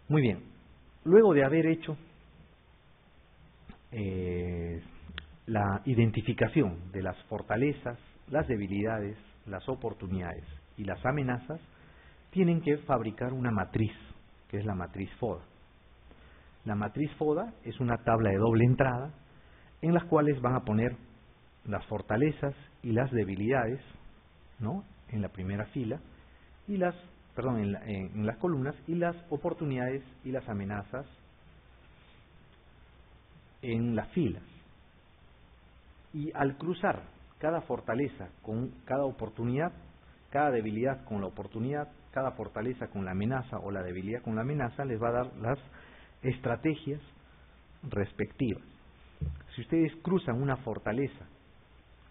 Muy bien, luego de haber hecho la identificación de las fortalezas, las debilidades, las oportunidades y las amenazas, tienen que fabricar una matriz, que es la matriz FODA. La matriz FODA es una tabla de doble entrada en las cuales van a poner las fortalezas y las debilidades, ¿no?, en la primera fila, y en las columnas, y las oportunidades y las amenazas en las filas. Y al cruzar cada fortaleza con cada oportunidad, cada debilidad con la oportunidad, cada fortaleza con la amenaza o la debilidad con la amenaza, les va a dar las estrategias respectivas. Si ustedes cruzan una fortaleza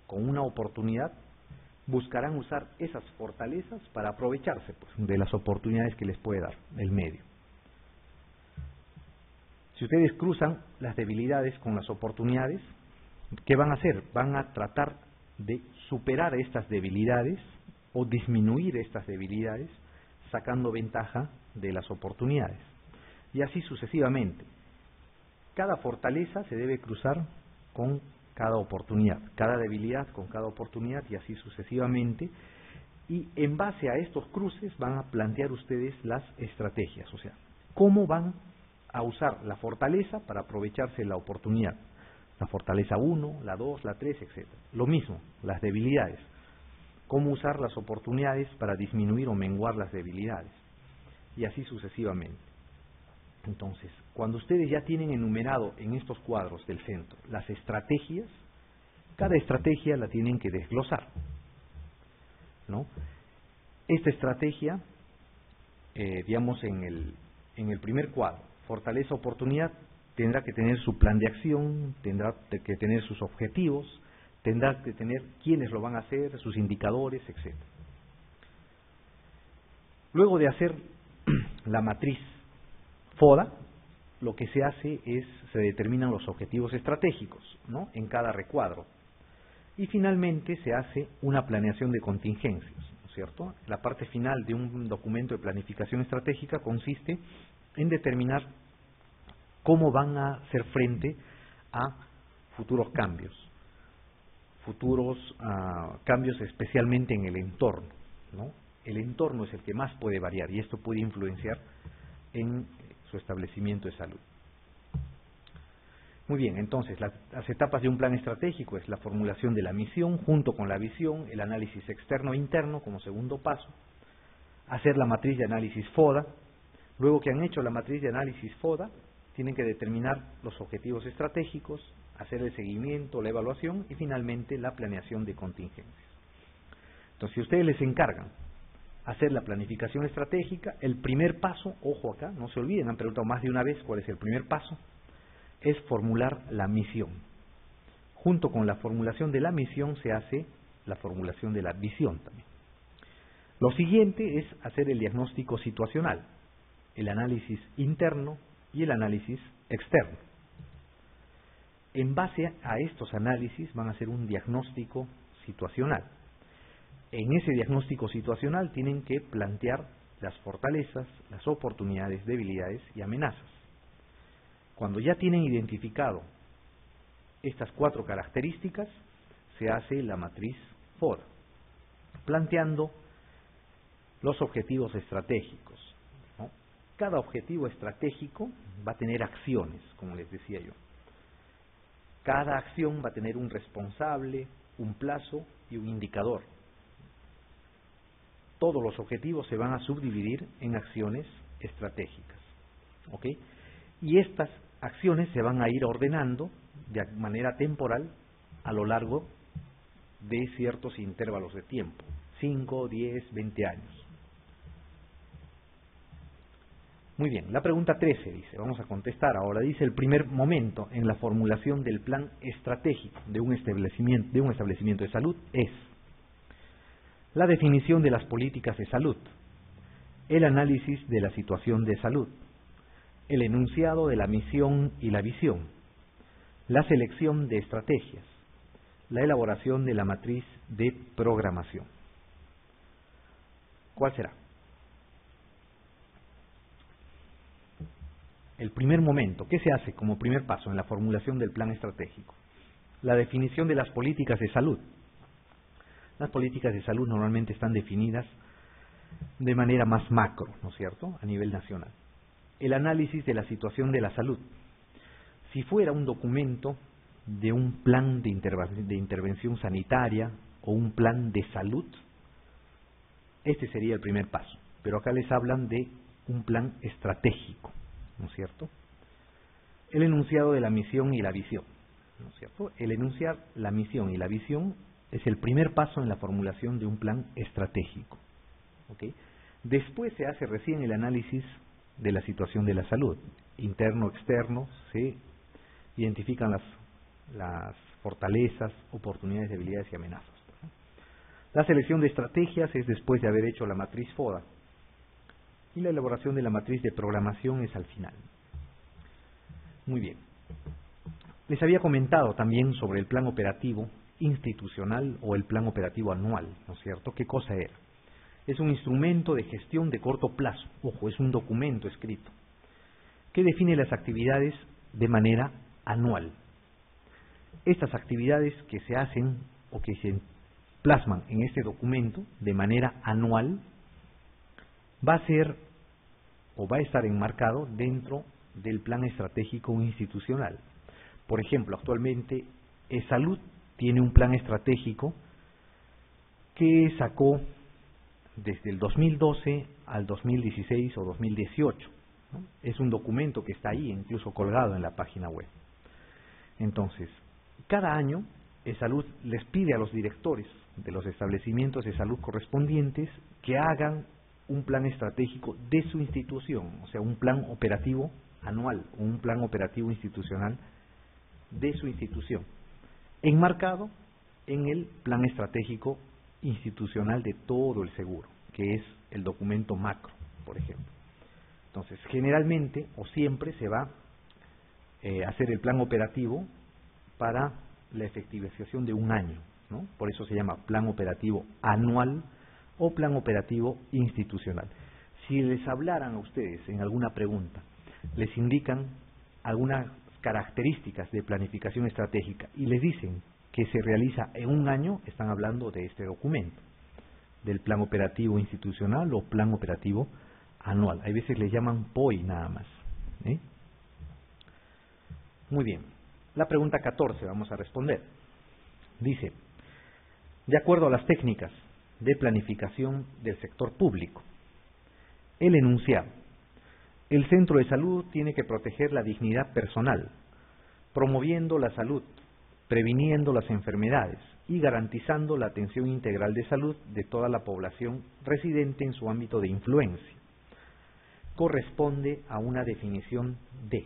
con una oportunidad, buscarán usar esas fortalezas para aprovecharse, pues, de las oportunidades que les puede dar el medio. Si ustedes cruzan las debilidades con las oportunidades, ¿qué van a hacer? Van a tratar de superar estas debilidades o disminuir estas debilidades, sacando ventaja de las oportunidades. Y así sucesivamente. Cada fortaleza se debe cruzar con cada oportunidad, cada debilidad con cada oportunidad, y así sucesivamente. Y en base a estos cruces van a plantear ustedes las estrategias, o sea, cómo van a usar la fortaleza para aprovecharse de la oportunidad. La fortaleza 1, la 2, la 3, etc. Lo mismo, las debilidades. Cómo usar las oportunidades para disminuir o menguar las debilidades. Y así sucesivamente. Entonces, cuando ustedes ya tienen enumerado en estos cuadros del centro las estrategias, cada estrategia la tienen que desglosar, ¿no? Esta estrategia, digamos, en el primer cuadro, fortaleza, oportunidad, tendrá que tener su plan de acción, tendrá que tener sus objetivos, tendrá que tener quiénes lo van a hacer, sus indicadores, etc. Luego de hacer la matriz FODA, lo que se hace es, se determinan los objetivos estratégicos, ¿no?, en cada recuadro. Y finalmente se hace una planeación de contingencias, ¿no es cierto? La parte final de un documento de planificación estratégica consiste en determinar cómo van a hacer frente a futuros cambios especialmente en el entorno, ¿no? El entorno es el que más puede variar y esto puede influenciar en su establecimiento de salud. Muy bien, entonces las etapas de un plan estratégico es la formulación de la misión junto con la visión, el análisis externo e interno como segundo paso, hacer la matriz de análisis FODA. Luego que han hecho la matriz de análisis FODA, tienen que determinar los objetivos estratégicos, hacer el seguimiento, la evaluación y finalmente la planeación de contingencias. Entonces, si ustedes les encargan hacer la planificación estratégica, el primer paso, ojo acá, no se olviden, han preguntado más de una vez cuál es el primer paso, es formular la misión. Junto con la formulación de la misión se hace la formulación de la visión también. Lo siguiente es hacer el diagnóstico situacional, el análisis interno y el análisis externo. En base a estos análisis van a hacer un diagnóstico situacional. En ese diagnóstico situacional tienen que plantear las fortalezas, las oportunidades, debilidades y amenazas. Cuando ya tienen identificado estas 4 características, se hace la matriz FODA, planteando los objetivos estratégicos, ¿no? Cada objetivo estratégico va a tener acciones, como les decía yo. Cada acción va a tener un responsable, un plazo y un indicador. Todos los objetivos se van a subdividir en acciones estratégicas, ¿ok? Y estas acciones se van a ir ordenando de manera temporal a lo largo de ciertos intervalos de tiempo, 5, 10, 20 años. Muy bien, la pregunta 13 dice, vamos a contestar ahora, dice el primer momento en la formulación del plan estratégico de un establecimiento de salud es la definición de las políticas de salud, el análisis de la situación de salud, el enunciado de la misión y la visión, la selección de estrategias, la elaboración de la matriz de programación. ¿Cuál será? el primer momento, ¿qué se hace como primer paso en la formulación del plan estratégico? La definición de las políticas de salud. Las políticas de salud normalmente están definidas de manera más macro, ¿no es cierto?, a nivel nacional. El análisis de la situación de la salud. Si fuera un documento de un plan de intervención sanitaria o un plan de salud, este sería el primer paso. Pero acá les hablan de un plan estratégico, ¿no es cierto? El enunciado de la misión y la visión, ¿no es cierto? El enunciar la misión y la visión es el primer paso en la formulación de un plan estratégico, ¿ok? Después se hace recién el análisis de la situación de la salud, interno, externo, se identifican las fortalezas, oportunidades, debilidades y amenazas. La selección de estrategias es después de haber hecho la matriz FODA y la elaboración de la matriz de programación es al final. Muy bien. Les había comentado también sobre el plan operativo institucional o el plan operativo anual, ¿no es cierto? ¿Qué cosa era? Es un instrumento de gestión de corto plazo, ojo, es un documento escrito, que define las actividades de manera anual. Estas actividades que se hacen o que se plasman en este documento de manera anual va a ser o va a estar enmarcado dentro del plan estratégico institucional. Por ejemplo, actualmente Salud tiene un plan estratégico que sacó desde el 2012 al 2016 o 2018, ¿no? Es un documento que está ahí, incluso colgado en la página web. Entonces, cada año Salud les pide a los directores de los establecimientos de salud correspondientes que hagan un plan estratégico de su institución, o sea, un plan operativo anual o un plan operativo institucional de su institución, enmarcado en el plan estratégico institucional de todo el seguro, que es el documento macro, por ejemplo. Entonces, generalmente o siempre se va a hacer el plan operativo para la efectivización de un año, ¿no? Por eso se llama plan operativo anual o plan operativo institucional. Si les hablaran a ustedes en alguna pregunta, les indican algunas características de planificación estratégica y les dicen que se realiza en un año, están hablando de este documento, del plan operativo institucional o plan operativo anual. Hay veces les llaman POI nada más, ¿eh? Muy bien. La pregunta 14 vamos a responder. Dice, de acuerdo a las técnicas de planificación del sector público, el enunciado: el centro de salud tiene que proteger la dignidad personal, promoviendo la salud, previniendo las enfermedades y garantizando la atención integral de salud de toda la población residente en su ámbito de influencia. Corresponde a una definición de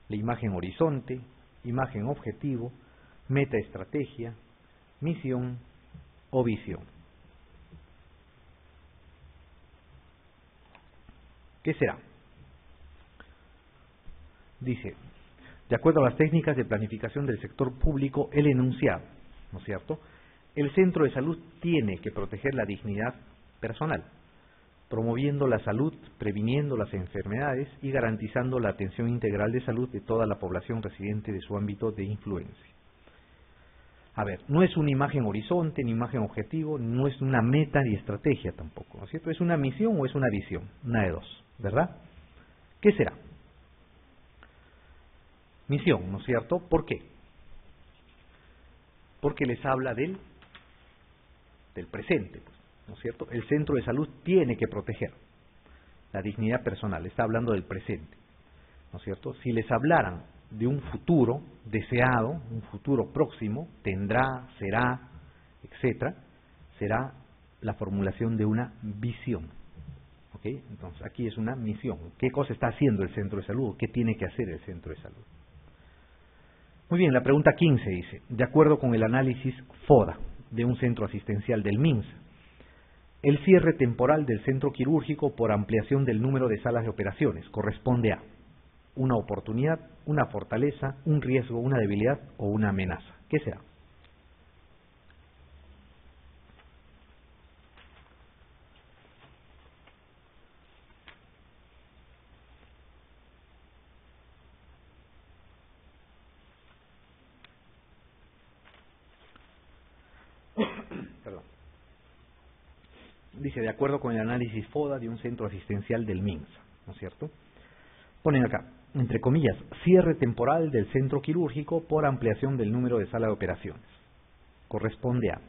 la imagen horizonte, imagen objetivo, metaestrategia, misión o visión. ¿Qué será? Dice, de acuerdo a las técnicas de planificación del sector público, el enunciado, ¿no es cierto? El centro de salud tiene que proteger la dignidad personal, promoviendo la salud, previniendo las enfermedades y garantizando la atención integral de salud de toda la población residente de su ámbito de influencia. A ver, no es una imagen horizonte, ni imagen objetivo, no es una meta ni estrategia tampoco, ¿no es cierto? ¿Es una misión o es una visión? Una de dos, ¿verdad? ¿Qué será? Misión, ¿no es cierto? ¿Por qué? Porque les habla del presente, pues, ¿no es cierto? El centro de salud tiene que proteger la dignidad personal, está hablando del presente, ¿no es cierto? Si les hablaran de un futuro deseado, un futuro próximo, tendrá, será, etcétera, será la formulación de una visión, ¿ok? Entonces, aquí es una misión. ¿Qué cosa está haciendo el centro de salud? ¿Qué tiene que hacer el centro de salud? Muy bien, la pregunta 15 dice, de acuerdo con el análisis FODA de un centro asistencial del MINSA, el cierre temporal del centro quirúrgico por ampliación del número de salas de operaciones corresponde a una oportunidad, una fortaleza, un riesgo, una debilidad o una amenaza. ¿Qué será? dice, de acuerdo con el análisis FODA de un centro asistencial del MINSA, ¿no es cierto? Ponen acá, entre comillas, cierre temporal del centro quirúrgico por ampliación del número de sala de operaciones. Corresponde a,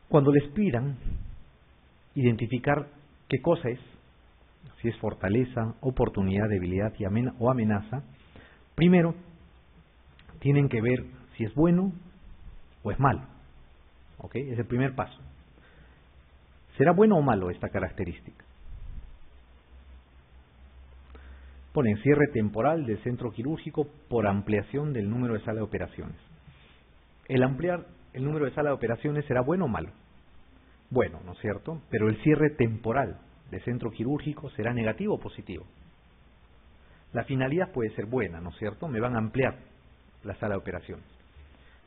cuando les pidan identificar qué cosa es, si es fortaleza, oportunidad, debilidad o amenaza, primero tienen que ver si es bueno o es malo. ¿Ok? Es el primer paso. ¿Será bueno o malo esta característica? Ponen cierre temporal del centro quirúrgico por ampliación del número de sala de operaciones. ¿El ampliar el número de sala de operaciones será bueno o malo? Bueno, ¿no es cierto? Pero el cierre temporal del centro quirúrgico será negativo o positivo. La finalidad puede ser buena, ¿no es cierto? Me van a ampliar la sala de operaciones.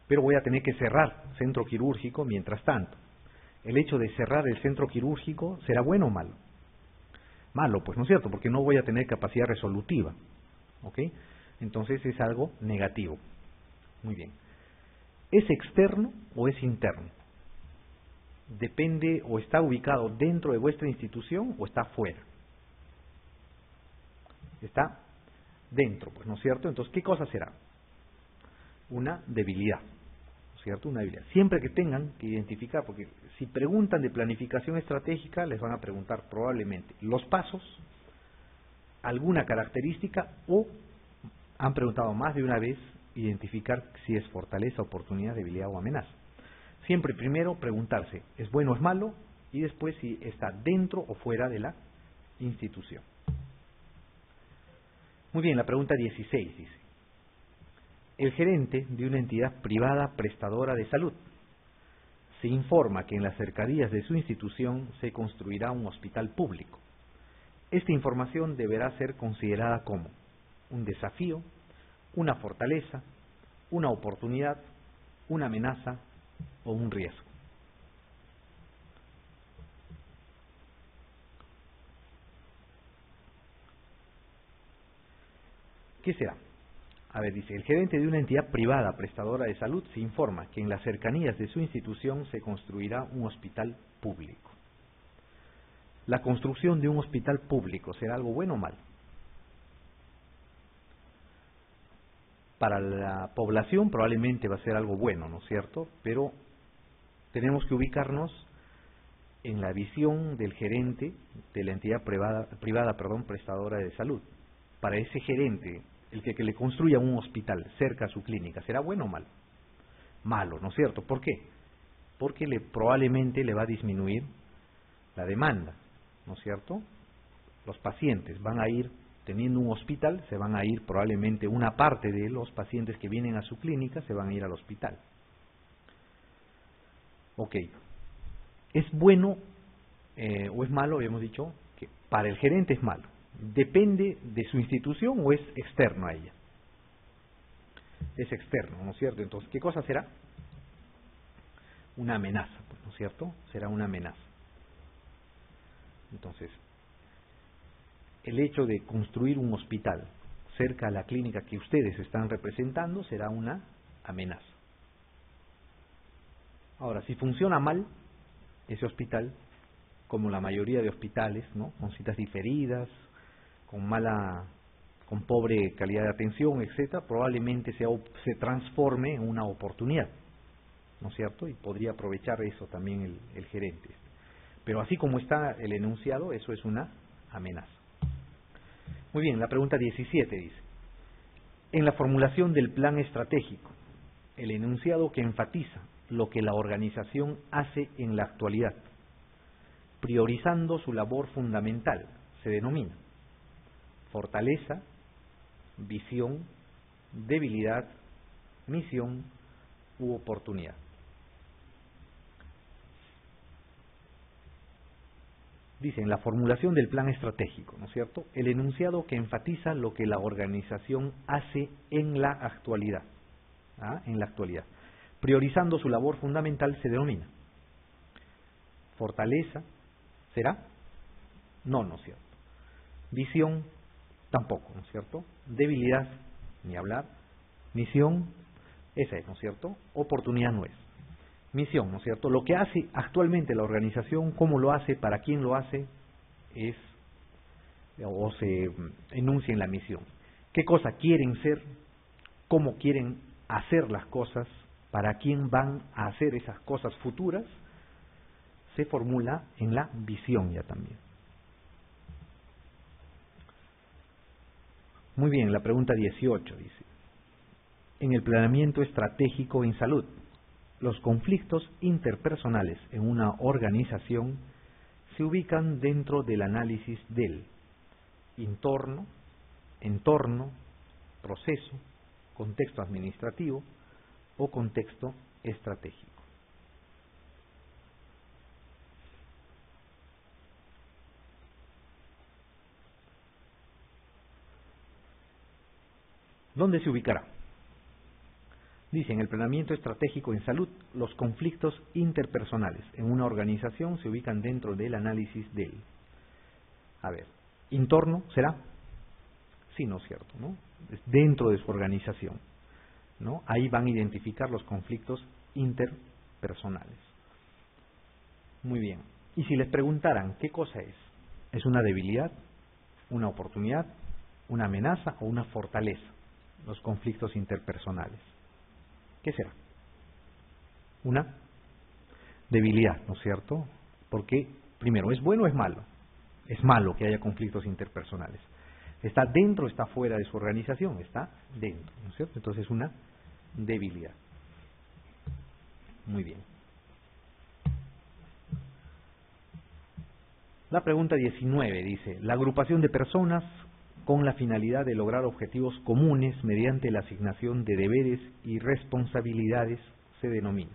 Pero voy a tener que cerrar centro quirúrgico mientras tanto. ¿El hecho de cerrar el centro quirúrgico será bueno o malo? Malo, pues, ¿no es cierto? Porque no voy a tener capacidad resolutiva. ¿Ok? Entonces es algo negativo. Muy bien. ¿Es externo o es interno? Depende, o está ubicado dentro de vuestra institución o está fuera. Está dentro, pues, ¿no es cierto? Entonces, ¿qué cosa será? Una debilidad, ¿no es cierto? Una debilidad. Siempre que tengan que identificar, porque si preguntan de planificación estratégica, les van a preguntar probablemente los pasos, alguna característica, o han preguntado más de una vez identificar si es fortaleza, oportunidad, debilidad o amenaza. Siempre primero preguntarse, ¿es bueno o es malo? Y después si está dentro o fuera de la institución. Muy bien, la pregunta 16 dice, el gerente de una entidad privada prestadora de salud se informa que en las cercanías de su institución se construirá un hospital público. Esta información deberá ser considerada como un desafío, una fortaleza, una oportunidad, una amenaza o un riesgo. ¿Qué será? A ver, dice, el gerente de una entidad privada prestadora de salud se informa que en las cercanías de su institución se construirá un hospital público. ¿La construcción de un hospital público será algo bueno o malo? Para la población probablemente va a ser algo bueno, ¿no es cierto? Pero tenemos que ubicarnos en la visión del gerente de la entidad privada, prestadora de salud. Para ese gerente, el que le construya un hospital cerca a su clínica, ¿será bueno o malo? Malo, ¿no es cierto? ¿Por qué? Porque probablemente le va a disminuir la demanda, ¿no es cierto? Los pacientes van a ir, teniendo un hospital, se van a ir probablemente una parte de los pacientes que vienen a su clínica, se van a ir al hospital. Ok. ¿Es bueno o es malo? Hemos dicho que para el gerente es malo. ¿Depende de su institución o es externo a ella? Es externo, ¿no es cierto? Entonces, ¿qué cosa será? Una amenaza, pues, ¿no es cierto? Será una amenaza. Entonces, el hecho de construir un hospital cerca a la clínica que ustedes están representando será una amenaza. Ahora, si funciona mal ese hospital, como la mayoría de hospitales, ¿no? Con citas diferidas, con pobre calidad de atención, etcétera, probablemente se transforme en una oportunidad, ¿no es cierto? Y podría aprovechar eso también el gerente. Pero así como está el enunciado, eso es una amenaza. Muy bien, la pregunta 17 dice, en la formulación del plan estratégico, el enunciado que enfatiza lo que la organización hace en la actualidad, priorizando su labor fundamental, se denomina fortaleza, visión, debilidad, misión u oportunidad. Dice, en la formulación del plan estratégico, ¿no es cierto?, el enunciado que enfatiza lo que la organización hace en la actualidad, en la actualidad, priorizando su labor fundamental, se denomina fortaleza, ¿será? No, ¿no es cierto? Visión, tampoco, ¿no es cierto? Debilidad, ni hablar. Misión, esa es, ¿no es cierto? Oportunidad no es. Misión, ¿no es cierto? Lo que hace actualmente la organización, cómo lo hace, para quién lo hace, es o se enuncia en la misión. ¿Qué cosa quieren ser? ¿Cómo quieren hacer las cosas? ¿Para quién van a hacer esas cosas futuras? Se formula en la visión ya también. Muy bien, la pregunta 18 dice: en el planeamiento estratégico en salud, los conflictos interpersonales en una organización se ubican dentro del análisis del entorno, proceso, contexto administrativo o contexto estratégico. ¿Dónde se ubicará? Dice, en el planeamiento estratégico en salud, los conflictos interpersonales en una organización se ubican dentro del análisis del... A ver, ¿entorno será? Sí, no es cierto, ¿no? Es dentro de su organización, ¿no? Ahí van a identificar los conflictos interpersonales. Muy bien. Y si les preguntaran, ¿qué cosa es? ¿Es una debilidad, una oportunidad, una amenaza o una fortaleza? Los conflictos interpersonales. ¿Qué será? Una debilidad, ¿no es cierto? Porque, primero, ¿es bueno o es malo? Es malo que haya conflictos interpersonales. ¿Está dentro o está fuera de su organización? Está dentro, ¿no es cierto? Entonces, una debilidad. Muy bien. La pregunta 19 dice, la agrupación de personas con la finalidad de lograr objetivos comunes mediante la asignación de deberes y responsabilidades se denomina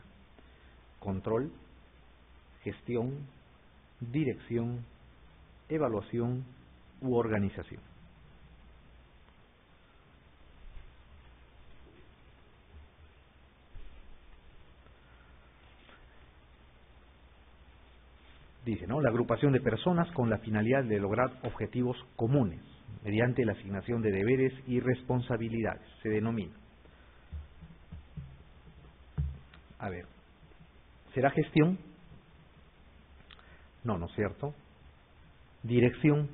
control, gestión, dirección, evaluación u organización. Dice, ¿no? La agrupación de personas con la finalidad de lograr objetivos comunes mediante la asignación de deberes y responsabilidades se denomina. A ver, ¿será gestión? No, ¿no es cierto? Dirección.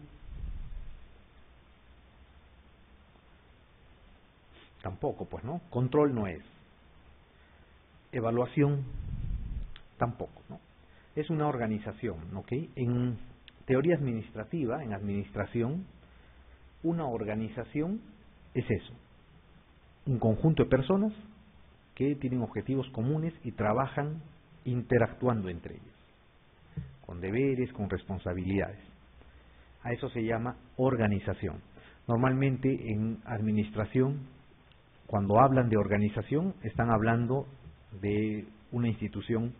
Tampoco, pues, ¿no? Control no es. Evaluación tampoco, ¿no? Es una organización, ¿ok? En teoría administrativa, en administración, una organización es eso, un conjunto de personas que tienen objetivos comunes y trabajan interactuando entre ellos, con deberes, con responsabilidades. A eso se llama organización. Normalmente en administración, cuando hablan de organización, están hablando de una institución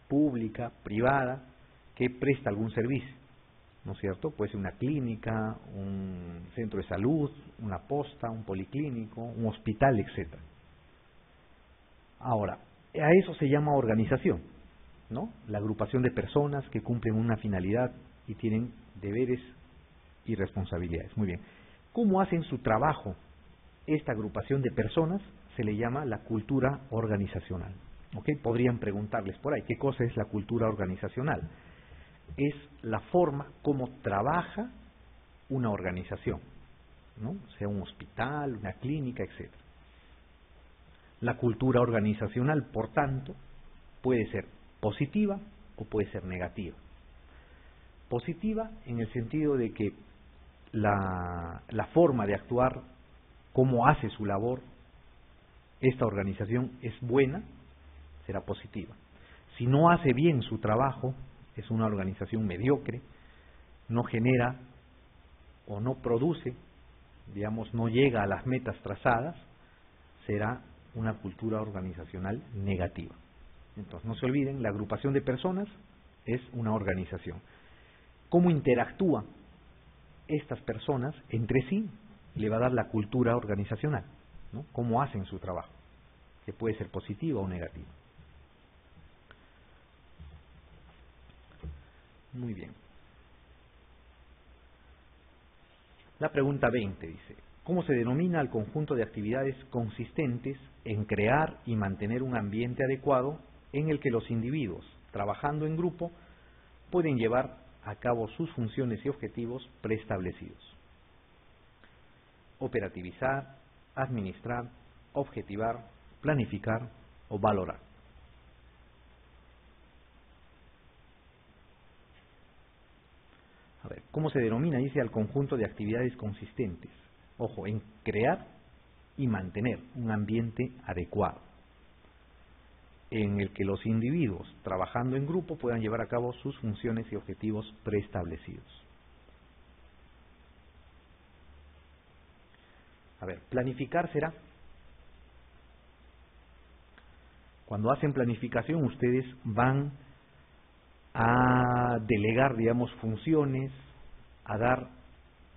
pública, privada, que presta algún servicio, ¿no es cierto? Puede ser una clínica, un centro de salud, una posta, un policlínico, un hospital, etc. Ahora, a eso se llama organización, ¿no? La agrupación de personas que cumplen una finalidad y tienen deberes y responsabilidades. Muy bien. ¿Cómo hacen su trabajo esta agrupación de personas? Se le llama la cultura organizacional. ¿Ok? Podrían preguntarles por ahí, ¿qué cosa es la cultura organizacional? Es la forma como trabaja una organización, ¿no? Sea un hospital, una clínica, etc. La cultura organizacional, por tanto, puede ser positiva o puede ser negativa. Positiva en el sentido de que la forma de actuar, cómo hace su labor, esta organización es buena, será positiva. Si no hace bien su trabajo, es una organización mediocre, no genera o no produce, digamos, no llega a las metas trazadas, será una cultura organizacional negativa. Entonces, no se olviden, la agrupación de personas es una organización. ¿Cómo interactúan estas personas entre sí? Le va a dar la cultura organizacional, ¿no? Cómo hacen su trabajo, que puede ser positiva o negativa. Muy bien. La pregunta 20 dice, ¿cómo se denomina al conjunto de actividades consistentes en crear y mantener un ambiente adecuado en el que los individuos, trabajando en grupo, pueden llevar a cabo sus funciones y objetivos preestablecidos. Operativizar, administrar, objetivar, planificar o valorar. A ver, ¿cómo se denomina? Dice al conjunto de actividades consistentes, ojo, en crear y mantener un ambiente adecuado, en el que los individuos, trabajando en grupo, puedan llevar a cabo sus funciones y objetivos preestablecidos. A ver, planificar será. Cuando hacen planificación, ustedes van a delegar, digamos, funciones, a dar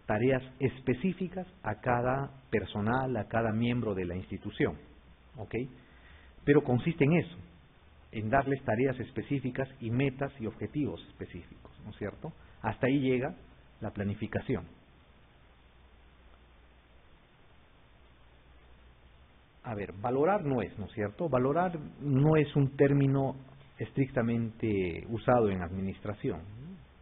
tareas específicas a cada personal, a cada miembro de la institución, ¿ok? Pero consiste en eso, en darles tareas específicas y metas y objetivos específicos, ¿no es cierto? Hasta ahí llega la planificación. A ver, valorar no es, ¿no es cierto? Valorar no es un término estrictamente usado en administración.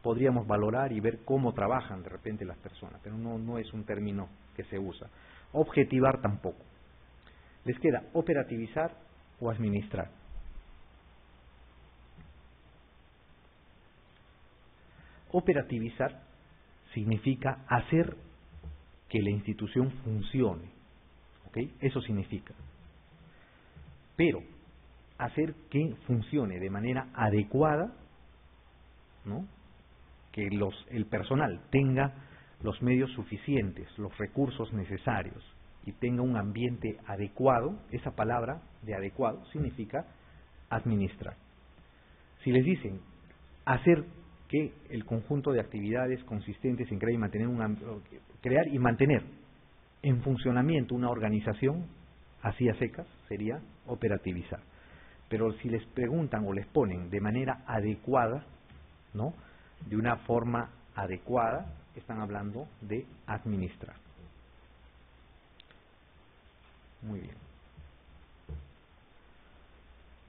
Podríamos valorar y ver cómo trabajan de repente las personas, pero no es un término que se usa. Objetivar tampoco. Les queda operativizar o administrar. Operativizar significa hacer que la institución funcione, ¿ok? Eso significa. Pero hacer que funcione de manera adecuada, ¿no? Que el personal tenga los medios suficientes, los recursos necesarios y tenga un ambiente adecuado. Esa palabra de adecuado significa administrar. Si les dicen hacer que el conjunto de actividades consistentes en crear y mantener en funcionamiento una organización, así a secas, sería operativizar. Pero si les preguntan o les ponen de manera adecuada, ¿no? De una forma adecuada, están hablando de administrar. Muy bien.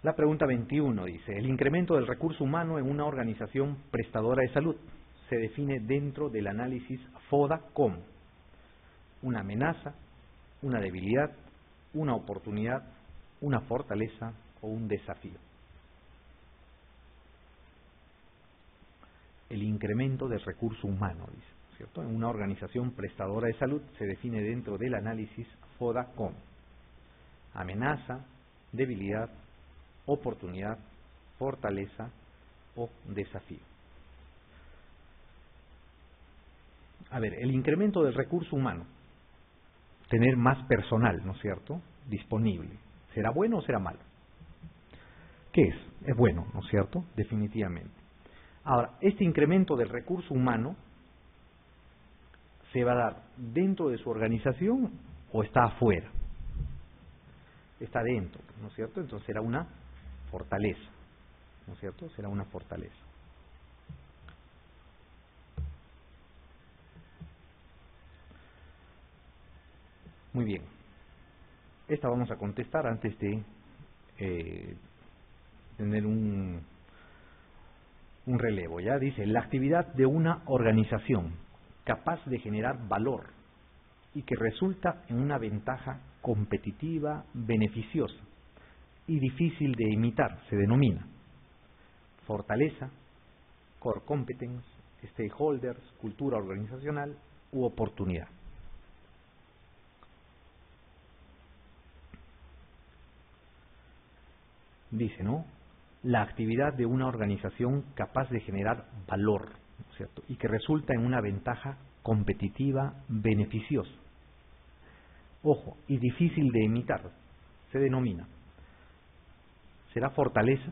La pregunta 21 dice, el incremento del recurso humano en una organización prestadora de salud se define dentro del análisis FODA como una amenaza, una debilidad, una oportunidad, una fortaleza o un desafío. El incremento del recurso humano, dice, ¿cierto? En una organización prestadora de salud se define dentro del análisis FODA como amenaza, debilidad, oportunidad, fortaleza o desafío. A ver, el incremento del recurso humano, tener más personal, ¿no es cierto?, disponible. ¿Será bueno o será malo? ¿Qué es? Es bueno, ¿no es cierto?, definitivamente. Ahora, este incremento del recurso humano se va a dar dentro de su organización o está afuera. Está dentro, ¿no es cierto? Entonces será una fortaleza, ¿no es cierto? Será una fortaleza. Muy bien. Esta vamos a contestar antes de tener un relevo. Ya dice, la actividad de una organización capaz de generar valor y que resulta en una ventaja competitiva, beneficiosa y difícil de imitar, se denomina fortaleza, core competence, stakeholders, cultura organizacional u oportunidad. Dice, ¿no? La actividad de una organización capaz de generar valor, ¿cierto? Y que resulta en una ventaja competitiva, beneficiosa. Ojo, y difícil de imitar, se denomina. ¿Será fortaleza?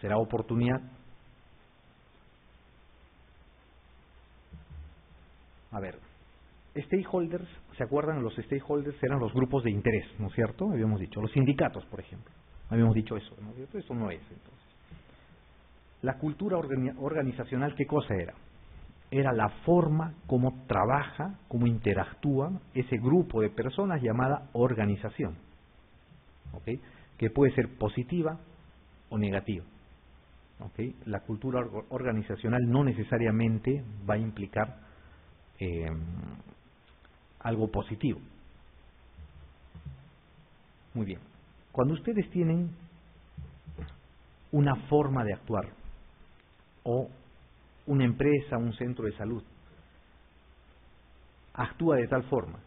¿Será oportunidad? A ver, stakeholders, ¿se acuerdan? Los stakeholders eran los grupos de interés, ¿no es cierto? Habíamos dicho, los sindicatos, por ejemplo. Habíamos dicho eso, ¿no es cierto? Eso no es, entonces. La cultura organizacional, ¿qué cosa era? era la forma como trabaja, cómo interactúa ese grupo de personas llamada organización, ¿ok? Que puede ser positiva o negativa. ¿Ok? La cultura organizacional no necesariamente va a implicar algo positivo. Muy bien. Cuando ustedes tienen una forma de actuar o una empresa, un centro de salud, actúa de tal forma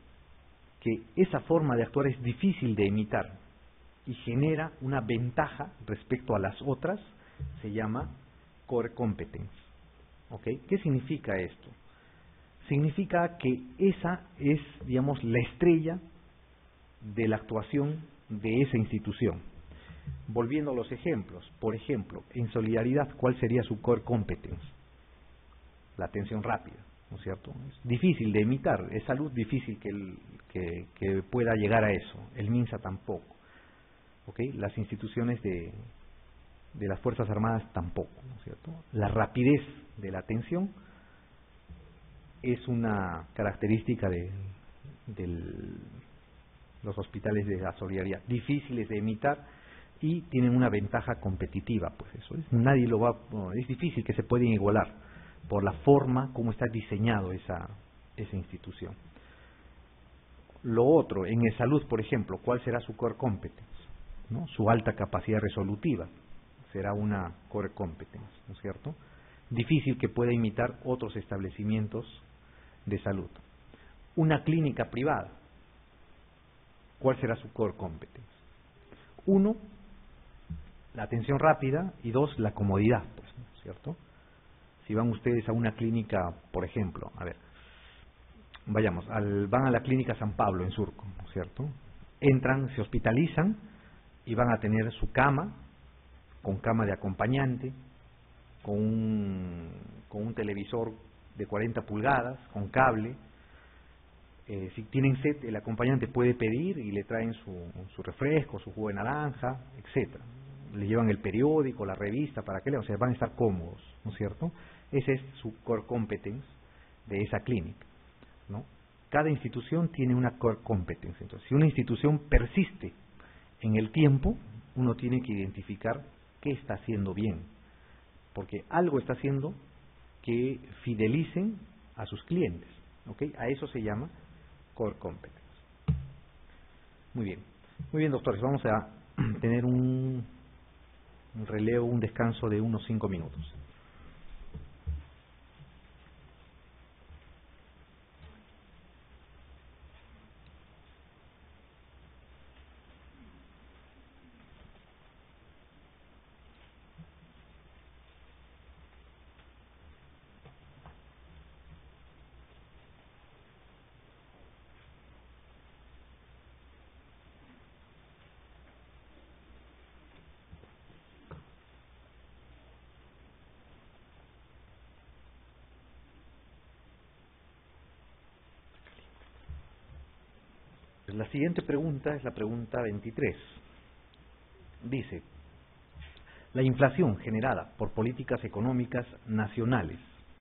que esa forma de actuar es difícil de imitar y genera una ventaja respecto a las otras, se llama core competence. ¿Ok? ¿Qué significa esto? Significa que esa es, digamos, la estrella de la actuación de esa institución. Volviendo a los ejemplos, por ejemplo, en solidaridad, ¿cuál sería su core competence? La atención rápida, ¿no es cierto? Es difícil de imitar, es salud difícil que pueda llegar a eso, el MINSA tampoco. ¿Ok? Las instituciones de las Fuerzas Armadas tampoco, ¿no es cierto? La rapidez de la atención es una característica de los hospitales de la solidaridad, difíciles de imitar y tienen una ventaja competitiva, pues eso es, nadie lo va, es difícil que se puedan igualar por la forma como está diseñado esa institución. Lo otro, en el salud, por ejemplo, ¿cuál será su core competence? ¿No? Su alta capacidad resolutiva será una core competence, ¿no es cierto? Difícil que pueda imitar otros establecimientos de salud. Una clínica privada, ¿cuál será su core competence? 1, la atención rápida, y 2, la comodidad, pues, ¿no es cierto? Si van ustedes a una clínica, por ejemplo, a ver, vayamos, van a la clínica San Pablo en Surco, ¿no es cierto? Entran, se hospitalizan y van a tener su cama, con cama de acompañante, con un televisor de 40 pulgadas, con cable. Si tienen sed, el acompañante puede pedir y le traen su refresco, su jugo de naranja, etcétera. Le llevan el periódico, la revista, para que lean, o sea, van a estar cómodos, ¿no es cierto? Ese es su core competence de esa clínica, ¿no? Cada institución tiene una core competence. Entonces, si una institución persiste en el tiempo, uno tiene que identificar qué está haciendo bien, porque algo está haciendo que fidelicen a sus clientes, ¿ok? A eso se llama core competence. Muy bien, doctores, vamos a tener un relevo, un descanso de unos 5 minutos. La siguiente pregunta es la pregunta 23. Dice: la inflación generada por políticas económicas nacionales